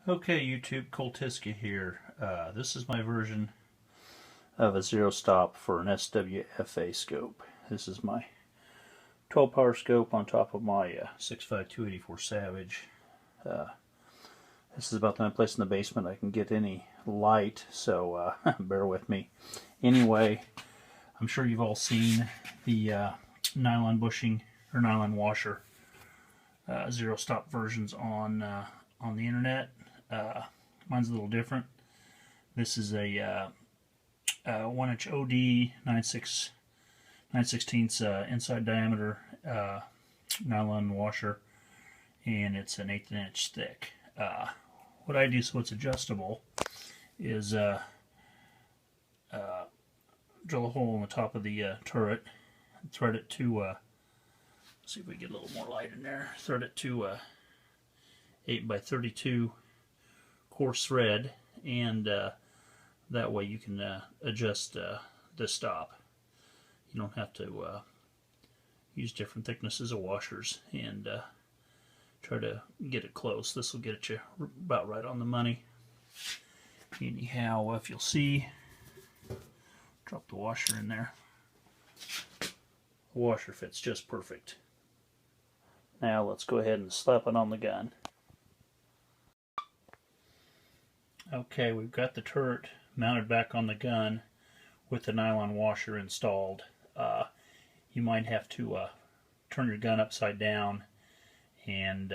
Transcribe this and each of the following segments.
Okay, YouTube, Coltiska here. This is my version of a zero stop for an SWFA scope. This is my 12 power scope on top of my 6.5 284 Savage. This is about the only place in the basement I can get any light, so bear with me. Anyway, I'm sure you've all seen the nylon bushing or nylon washer zero stop versions on the internet. Mine's a little different. This is a 1-inch OD 9/16 inside diameter nylon washer, and it's an 1/8 inch thick. What I do so it's adjustable is drill a hole in the top of the turret, thread it to see if we get a little more light in there. Thread it to 8x32 coarse thread, and that way you can adjust the stop. You don't have to use different thicknesses of washers and try to get it close. This will get you about right on the money. Anyhow, if you'll see, drop the washer in there. The washer fits just perfect. Now let's go ahead and slap it on the gun. Okay, we've got the turret mounted back on the gun with the nylon washer installed. You might have to turn your gun upside down and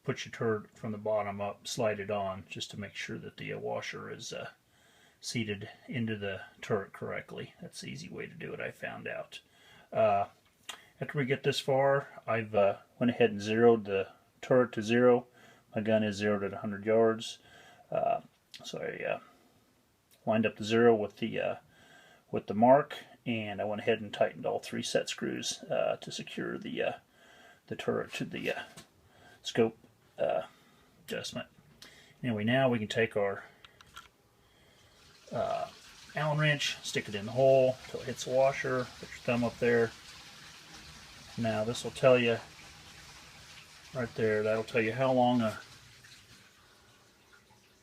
put your turret from the bottom up, slide it on, just to make sure that the washer is seated into the turret correctly. That's the easy way to do it, I found out. After we get this far, I've went ahead and zeroed the turret to 0. My gun is zeroed at 100 yards. So I lined up the 0 with the mark, and I went ahead and tightened all 3 set screws to secure the turret to the scope adjustment. Anyway, now we can take our Allen wrench, stick it in the hole until it hits the washer. Put your thumb up there. Now this will tell you right there. That'll tell you how long a.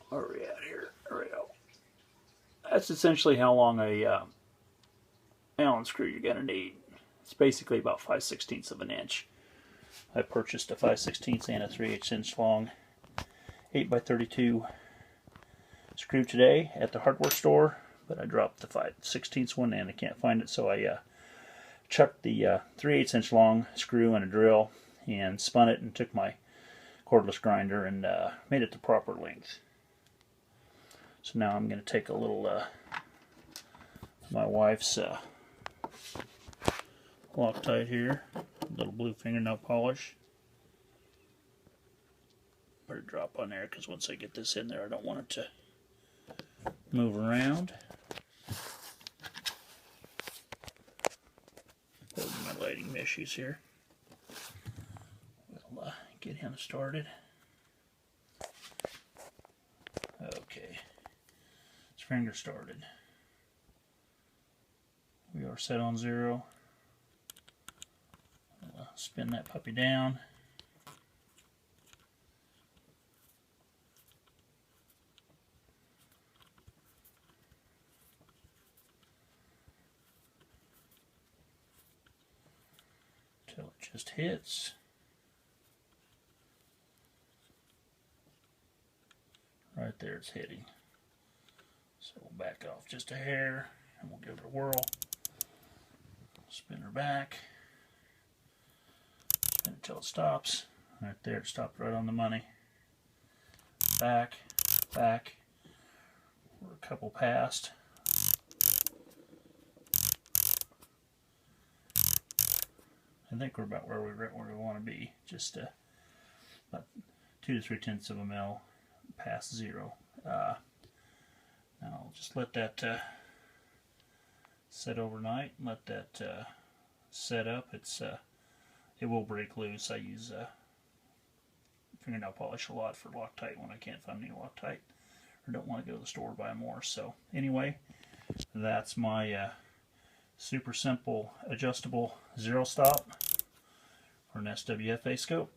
Where are we at here? There we go. That's essentially how long a Allen screw you're going to need. It's basically about 5/16 of an inch. I purchased a 5/16 and a 3/8 inch long 8x32 screw today at the hardware store, but I dropped the 5/16 one and I can't find it, so I chucked the 3/8 inch long screw in a drill and spun it and took my cordless grinder and made it the proper length. So now I'm going to take a little my wife's Loctite here, a little blue fingernail polish. Put a drop on there because once I get this in there, I don't want it to move around. Holding my lighting meshes here. We'll get him started. Okay. Finger started. We are set on 0. Spin that puppy down. Till it just hits. Right there it's hitting. So we'll back off just a hair and we'll give it a whirl. Spin her back. Spin it until it stops. Right there, it stopped right on the money. Back, back. We're a couple past. I think we're about where we want to be. Just about 2 to 3/10 of a mil past 0. Now I'll just let that set overnight. Let that set up. It will break loose. I use fingernail polish a lot for Loctite when I can't find any Loctite or don't want to go to the store buy more. So anyway, that's my super simple adjustable zero stop for an SWFA scope.